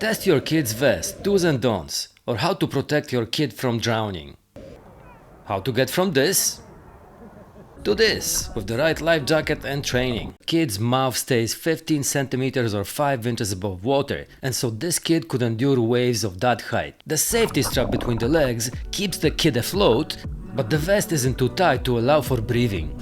Test your kid's vest, do's and don'ts, or how to protect your kid from drowning. How to get from this to this with the right life jacket and training. Kid's mouth stays 15 centimeters or 5 inches above water, and so this kid could endure waves of that height. The safety strap between the legs keeps the kid afloat, but the vest isn't too tight to allow for breathing.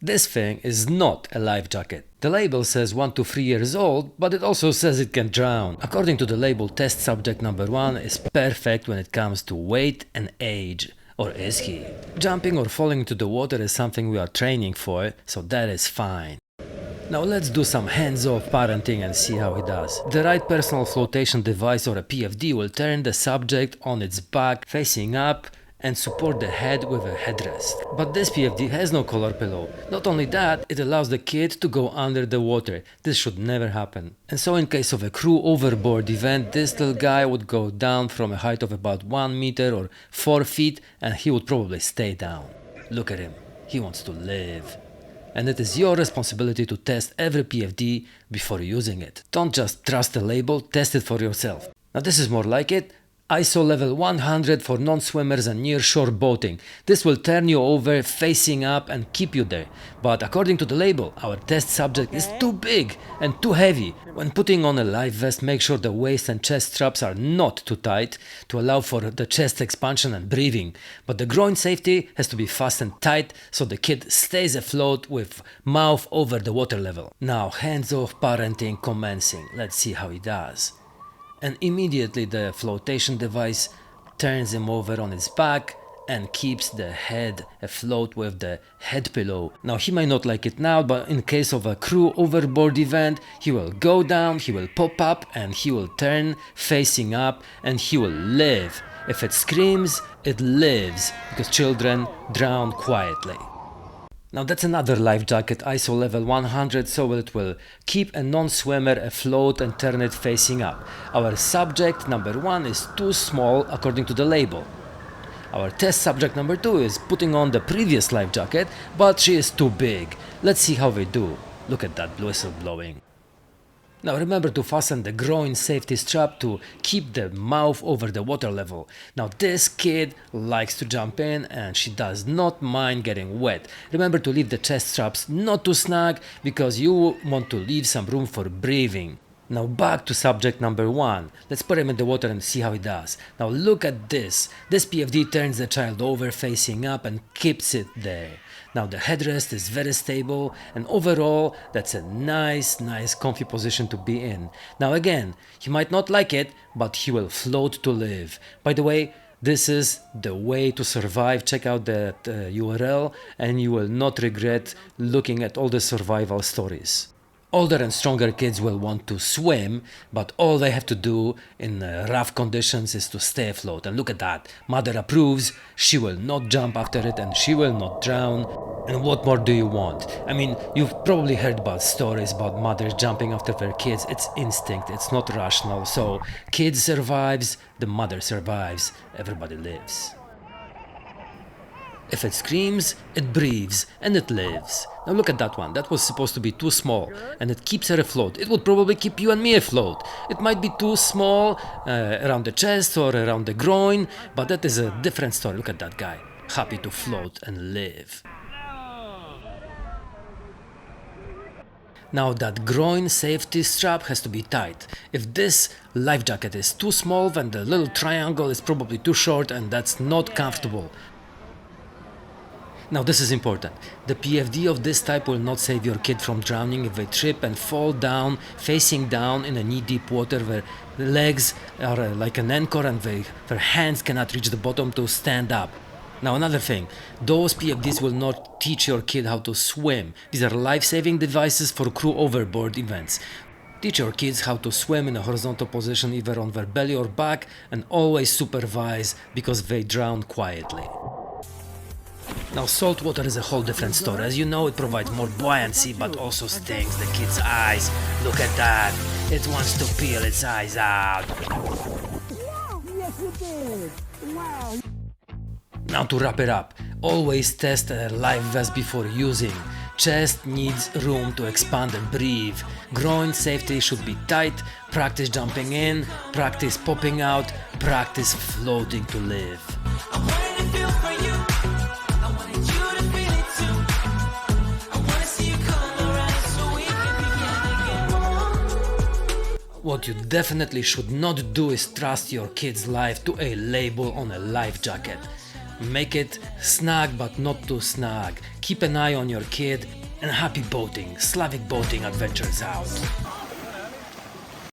This thing is not a life jacket. The label says 1 to 3 years old, but it also says it can drown. According to the label, test subject number 1 is perfect when it comes to weight and age. Or is he? Jumping or falling into the water is something we are training for, so that is fine. Now let's do some hands-off parenting and see how he does. The right personal floatation device, or a PFD, will turn the subject on its back facing up and support the head with a headrest. But this PFD has no collar pillow. Not only that, it allows the kid to go under the water. This should never happen. And so in case of a crew overboard event, this little guy would go down from a height of about 1 meter or 4 feet, and he would probably stay down. Look at him. He wants to live. And it is your responsibility to test every PFD before using it. Don't just trust the label, test it for yourself. Now this is more like it. ISO level 100 for non-swimmers and near-shore boating. This will turn you over facing up and keep you there. But according to the label, our test subject is too big and too heavy. When putting on a life vest, make sure the waist and chest straps are not too tight to allow for the chest expansion and breathing. But the groin safety has to be fastened tight so the kid stays afloat with mouth over the water level. Now hands-off parenting commencing. Let's see how he does. And immediately the flotation device turns him over on his back and keeps the head afloat with the head pillow. Now he might not like it now, but in case of a crew overboard event, he will go down, he will pop up, and he will turn facing up, and he will live. If it screams, it lives, because children drown quietly. Now that's another life jacket, ISO level 100, so it will keep a non-swimmer afloat and turn it facing up. Our subject number 1 is too small according to the label. Our test subject number 2 is putting on the previous life jacket, but she is too big. Let's see how we do. Look at that whistle blowing. Now remember to fasten the groin safety strap to keep the mouth over the water level. Now this kid likes to jump in and she does not mind getting wet. Remember to leave the chest straps not too snug because you want to leave some room for breathing. Now back to subject number 1. Let's put him in the water and see how he does. Now look at this. This PFD turns the child over facing up and keeps it there. Now the headrest is very stable and overall that's a nice comfy position to be in. Now again, he might not like it, but he will float to live. By the way, this is the way to survive. Check out that URL and you will not regret looking at all the survival stories. Older and stronger kids will want to swim, but all they have to do in rough conditions is to stay afloat. And look at that, mother approves, she will not jump after it and she will not drown. And what more do you want? I mean, you've probably heard about stories about mothers jumping after their kids. It's instinct, it's not rational. So, kid survives, the mother survives, everybody lives. If it screams, it breathes, and it lives. Now look at that one, that was supposed to be too small, and it keeps her afloat. It would probably keep you and me afloat. It might be too small, around the chest or around the groin, but that is a different story. Look at that guy, happy to float and live. Now that groin safety strap has to be tight. If this life jacket is too small, then the little triangle is probably too short and that's not comfortable. Now this is important. The PFD of this type will not save your kid from drowning if they trip and fall down, facing down in a knee-deep water where the legs are like an anchor and their hands cannot reach the bottom to stand up. Now another thing, those PFDs will not teach your kid how to swim. These are life-saving devices for crew overboard events. Teach your kids how to swim in a horizontal position either on their belly or back, and always supervise because they drown quietly. Now salt water is a whole different story. As you know, it provides more buoyancy but also stings the kid's eyes. Look at that, it wants to peel its eyes out. Wow, yes you did. Wow. Now to wrap it up, always test a life vest before using. Chest needs room to expand and breathe. Groin safety should be tight. Practice jumping in, practice popping out, practice floating to live. What you definitely should not do is trust your kid's life to a label on a life jacket. Make it snug but not too snug. Keep an eye on your kid and happy boating. Slavic boating adventures out.